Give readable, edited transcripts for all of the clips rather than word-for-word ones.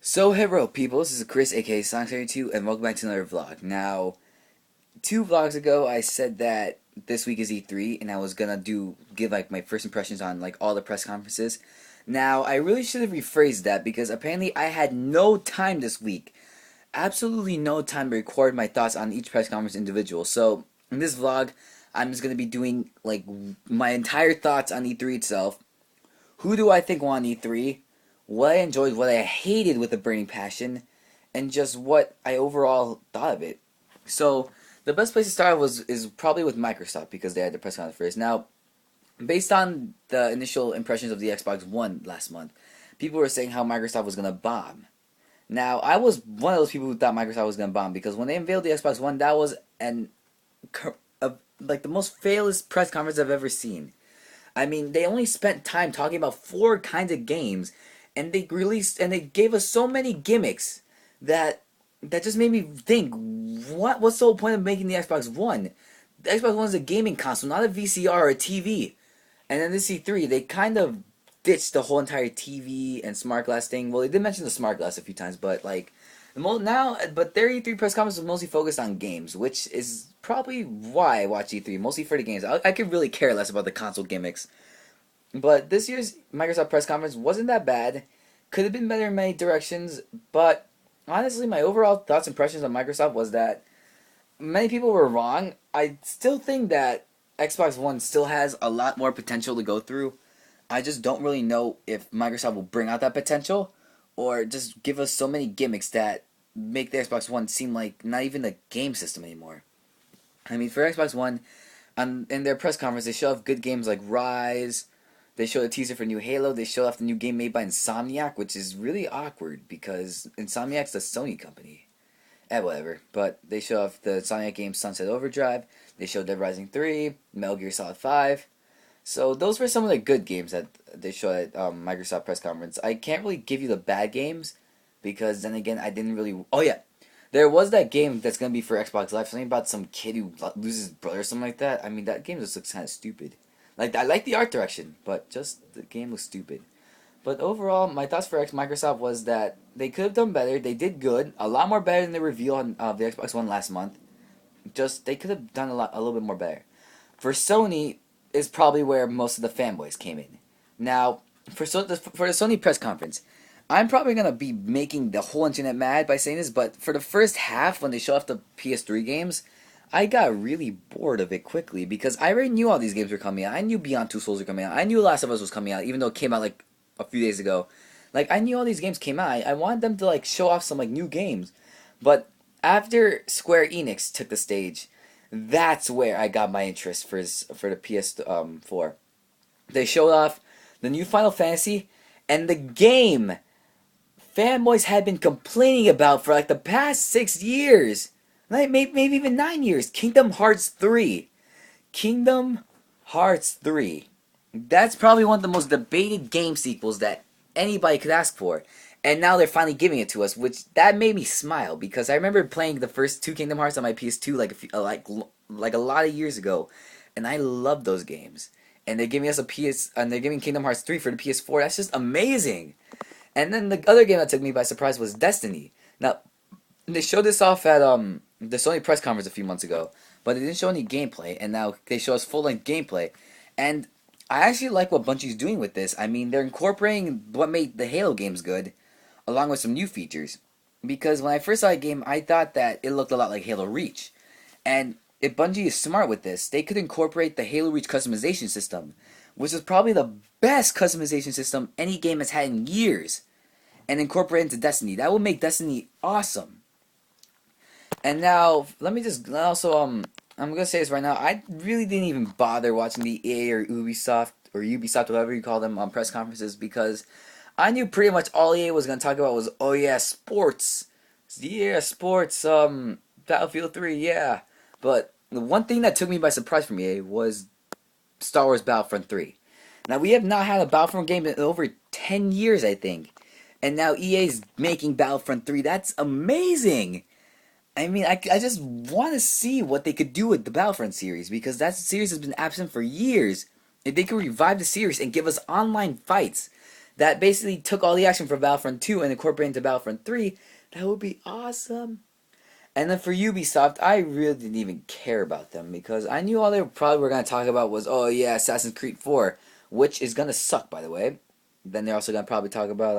So hello people, this is Chris aka Sonic32 and welcome back to another vlog. Now, 2 vlogs ago I said that this week is E3 and I was gonna give like my first impressions on like all the press conferences. Now, I really should have rephrased that because apparently I had no time this week. Absolutely no time to record my thoughts on each press conference individual. So, in this vlog, I'm just gonna be doing like my entire thoughts on E3 itself. Who do I think won E3? What I enjoyed, what I hated with a burning passion, and just what I overall thought of it. So the best place to start is probably with Microsoft because they had the press conference first. Now, based on the initial impressions of the Xbox One last month, people were saying how Microsoft was gonna bomb. Now, I was one of those people who thought Microsoft was gonna bomb because when they unveiled the Xbox One, that was like the most failest press conference I've ever seen. I mean, they only spent time talking about 4 kinds of games, and they released and they gave us so many gimmicks that just made me think, what's the whole point of making the Xbox One? The Xbox One is a gaming console, not a VCR or a TV. And then this C3, they kind of ditched the whole entire TV and smart glass thing. Well, they did mention the smart glass a few times, but like but their E3 press conference was mostly focused on games, which is probably why I watch E3, mostly for the games. I could really care less about the console gimmicks. But this year's Microsoft press conference wasn't that bad. Could have been better in many directions, but honestly, my overall thoughts and impressions on Microsoft was that many people were wrong. I still think that Xbox One still has a lot more potential to go through. I just don't really know if Microsoft will bring out that potential or just give us so many gimmicks that make the Xbox One seem like not even a game system anymore. I mean, for Xbox One, in their press conference, they show off good games like Rise. They showed a teaser for new Halo. They showed off the new game made by Insomniac, which is really awkward because Insomniac's a Sony company. Whatever. But they show off the Insomniac game Sunset Overdrive. They showed Dead Rising 3, Metal Gear Solid 5. So those were some of the good games that they showed at Microsoft press conference. I can't really give you the bad games because then again, I didn't really. Oh yeah, there was that game that's gonna be for Xbox Live. Something about some kid who loses his brother or something like that. I mean, that game just looks kind of stupid. Like I like the art direction, but just the game looks stupid. But overall, my thoughts for Microsoft was that they could have done better. They did good, a lot more better than the reveal on the Xbox One last month. Just they could have done a little bit more better. For Sony is probably where most of the fanboys came in. Now, for the Sony press conference, I'm probably gonna be making the whole internet mad by saying this, but for the first half when they show off the PS3 games, I got really bored of it quickly because I already knew all these games were coming out. I knew Beyond Two Souls were coming out. I knew Last of Us was coming out, even though it came out like a few days ago. Like I knew all these games came out. I wanted them to like show off some like new games, but after Square Enix took the stage, that's where I got my interest for the PS4. They showed off the new Final Fantasy and the game fanboys had been complaining about for like the past 6 years. Like maybe even 9 years. Kingdom Hearts 3. Kingdom Hearts 3. That's probably one of the most debated game sequels that anybody could ask for. And now they're finally giving it to us, which that made me smile because I remember playing the first 2 Kingdom Hearts on my PS2 like a lot of years ago, and I loved those games. And they're giving us and they're giving Kingdom Hearts 3 for the PS4. That's just amazing. And then the other game that took me by surprise was Destiny. Now, they showed this off at the Sony press conference a few months ago, but they didn't show any gameplay, and now they show us full-length gameplay. And I actually like what Bungie's doing with this. I mean, they're incorporating what made the Halo games good, along with some new features. Because when I first saw the game, I thought that it looked a lot like Halo Reach. And if Bungie is smart with this, they could incorporate the Halo Reach customization system, which is probably the best customization system any game has had in years, and incorporate it into Destiny. That would make Destiny awesome. And now, let me just also I'm gonna say this right now. I really didn't even bother watching the EA or Ubisoft, whatever you call them, on press conferences because I knew pretty much all EA was gonna talk about was, oh yeah, sports, yeah, sports, Battlefield 3, yeah. But the one thing that took me by surprise from EA was Star Wars Battlefront 3. Now we have not had a Battlefront game in over 10 years, I think, and now EA's making Battlefront 3. That's amazing. I mean, I just want to see what they could do with the Battlefront series because that series has been absent for years. If they could revive the series and give us online fights, that basically took all the action from Battlefront 2 and incorporated into Battlefront 3, that would be awesome. And then for Ubisoft, I really didn't even care about them because I knew all they probably were going to talk about was, oh yeah, Assassin's Creed 4, which is going to suck, by the way. Then they're also going to probably talk about,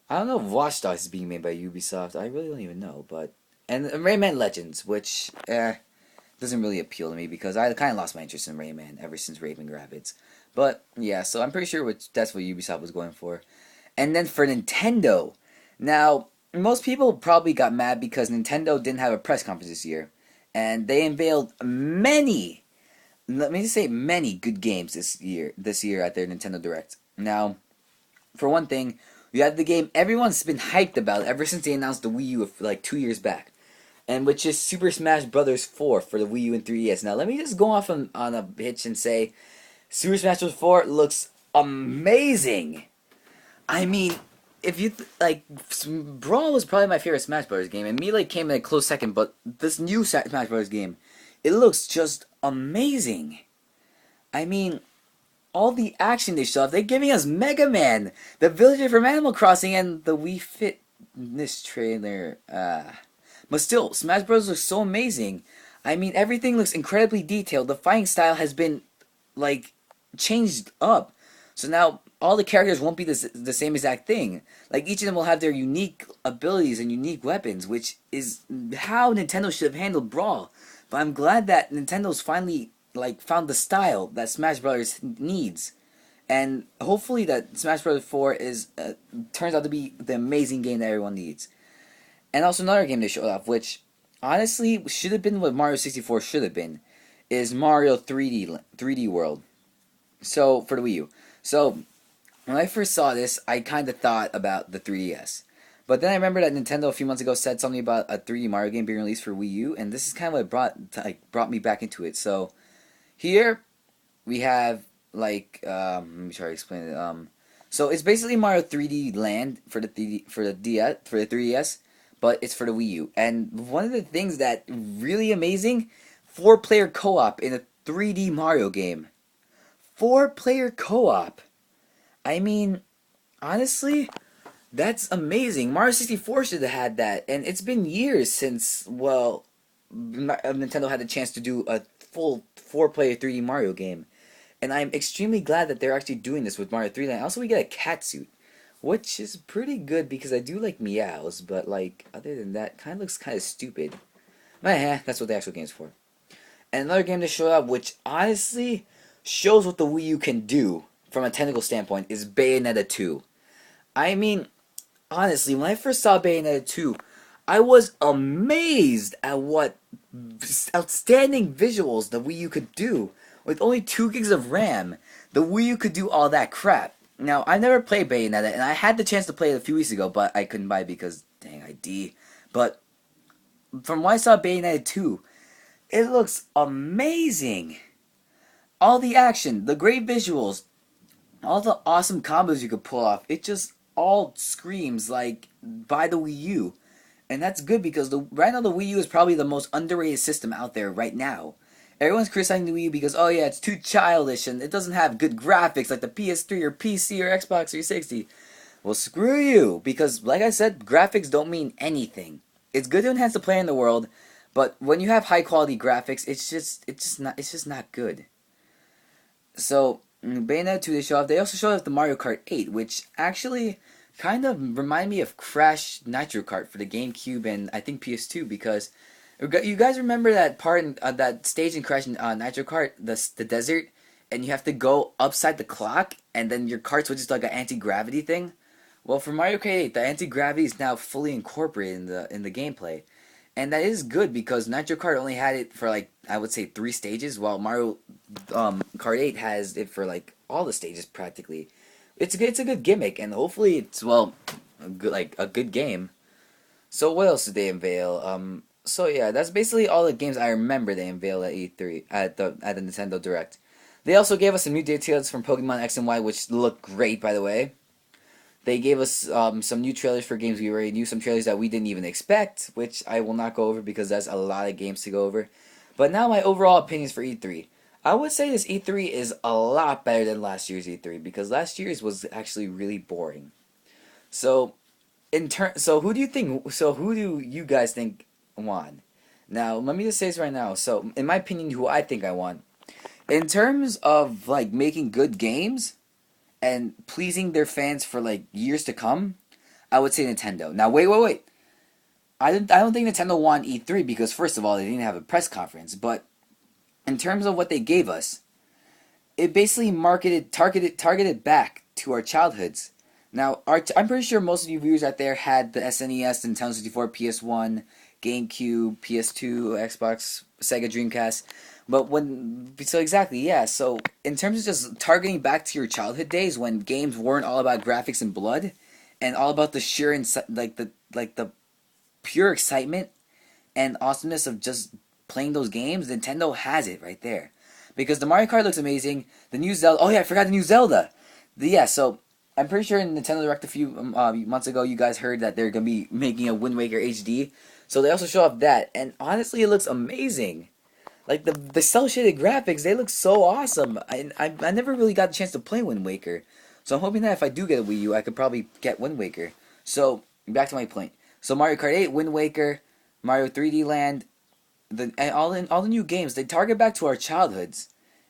I don't know if Watch Dogs is being made by Ubisoft. I really don't even know, but... And Rayman Legends, which, doesn't really appeal to me because I kind of lost my interest in Rayman ever since Raving Rabbids. But, yeah, so I'm pretty sure that's what Ubisoft was going for. And then for Nintendo, now, most people probably got mad because Nintendo didn't have a press conference this year. And they unveiled many, let me just say many good games this year at their Nintendo Direct. Now, for one thing, you have the game everyone's been hyped about ever since they announced the Wii U like 2 years back, and which is Super Smash Bros. 4 for the Wii U and 3DS. Now, let me just go off on a pitch and say, Super Smash Bros. 4 looks amazing. I mean, if you like, Brawl was probably my favorite Smash Bros. Game, and Melee came in a close second. But this new Smash Bros. Game, it looks just amazing. I mean, all the action they show off. They're giving us Mega Man, the villager from Animal Crossing, and the Wii Fit in this trailer. But still, Smash Bros. Looks so amazing. I mean, everything looks incredibly detailed. The fighting style has been, like, changed up. So now, all the characters won't be the same exact thing. Like, each of them will have their unique abilities and unique weapons, which is how Nintendo should have handled Brawl. But I'm glad that Nintendo's finally, like, found the style that Smash Bros. Needs. And hopefully that Smash Bros. 4 turns out to be the amazing game that everyone needs. And also another game they showed off, which honestly should have been what Mario 64 should have been, is Mario 3D World. So, for the Wii U. So, when I first saw this, I kind of thought about the 3DS. But then I remember that Nintendo a few months ago said something about a 3D Mario game being released for Wii U, and this is kind of what brought me back into it. So, here we have, like, let me try to explain it. So it's basically Mario 3D Land for the 3DS, but it's for the Wii U. And one of the things that really amazing, 4-player co-op in a 3D Mario game. 4-player co-op. I mean, honestly, that's amazing. Mario 64 should have had that, and it's been years since, well, Nintendo had the chance to do a full 4-player 3D Mario game. And I'm extremely glad that they're actually doing this with Mario 3D Land. Also, we get a cat suit, which is pretty good because I do like meows, but, like, other than that, kind of looks kind of stupid. But, that's what the actual game's for. And another game to show up, which honestly shows what the Wii U can do from a technical standpoint, is Bayonetta 2. I mean, honestly, when I first saw Bayonetta 2, I was amazed at what outstanding visuals the Wii U could do. With only 2 gigs of RAM, the Wii U could do all that crap. Now, I never played Bayonetta, and I had the chance to play it a few weeks ago, but I couldn't buy it because, dang ID. But, from what I saw Bayonetta 2, it looks amazing. All the action, the great visuals, all the awesome combos you could pull off, it just all screams like buy the Wii U. And that's good because right now the Wii U is probably the most underrated system out there right now. Everyone's criticizing the Wii U because, oh yeah, it's too childish and it doesn't have good graphics like the PS3 or PC or Xbox 360. Well, screw you, because like I said, graphics don't mean anything. It's good to enhance the player in the world, but when you have high quality graphics, it's just not good. So, Bayonetta 2 they also showed off the Mario Kart 8, which actually kind of reminded me of Crash Nitro Kart for the GameCube and I think PS2, because you guys remember that part in that stage in Crash Nitro Kart, the desert, and you have to go upside the clock, and then your kart switches to like an anti-gravity thing? Well, for Mario Kart 8, the anti-gravity is now fully incorporated in the gameplay. And that is good because Nitro Kart only had it for like, I would say 3 stages, while Mario Kart 8 has it for like all the stages practically. It's a good gimmick, and hopefully it's, well, a good game. So what else did they unveil? So yeah, that's basically all the games I remember they unveiled at E3 at the Nintendo Direct. They also gave us some new details from Pokemon X and Y, which look great, by the way. They gave us some new trailers for games we already knew, some trailers that we didn't even expect, which I will not go over because that's a lot of games to go over. But now my overall opinions for E3. I would say this E3 is a lot better than last year's E3 because last year's was actually really boring. So who do you think? So who do you guys think won? Now let me just say this right now. So in my opinion, who I think I won in terms of like making good games and pleasing their fans for like years to come, I would say Nintendo. Now wait. I don't think Nintendo won E3 because first of all they didn't have a press conference, but in terms of what they gave us, it basically targeted back to our childhoods. Now, I'm pretty sure most of you viewers out there had the SNES, Nintendo 64, PS1, GameCube, PS2, Xbox, Sega Dreamcast. So exactly, yeah. So in terms of just targeting back to your childhood days when games weren't all about graphics and blood, and all about the sheer the pure excitement and awesomeness of just playing those games, Nintendo has it right there. Because the Mario Kart looks amazing. The new Zelda. Oh yeah, I forgot the new Zelda. Yeah, so I'm pretty sure in Nintendo Direct a few months ago, you guys heard that they're gonna be making a Wind Waker HD. So they also show off that, and honestly, it looks amazing. Like the cel shaded graphics, they look so awesome. I never really got a chance to play Wind Waker, so I'm hoping that if I do get a Wii U, I could probably get Wind Waker. So back to my point. So Mario Kart 8, Wind Waker, Mario 3D Land, all the new games, they target back to our childhoods,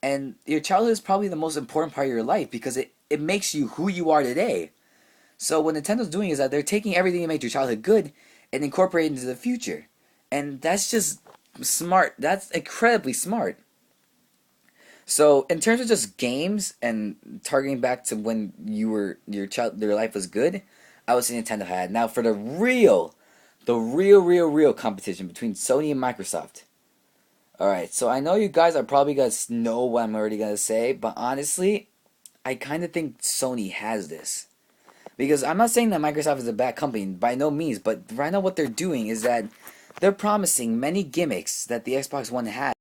and your childhood is probably the most important part of your life because it makes you who you are today. So what Nintendo's doing is that they're taking everything that made your childhood good and incorporating it into the future, and that's just smart. That's incredibly smart. So in terms of just games and targeting back to when your life was good, I would say Nintendo had. Now for the real competition between Sony and Microsoft. Alright, so I know you guys are probably going to know what I'm already going to say, but honestly, I kind of think Sony has this. Because I'm not saying that Microsoft is a bad company, by no means, but right now what they're doing is that they're promising many gimmicks that the Xbox One had.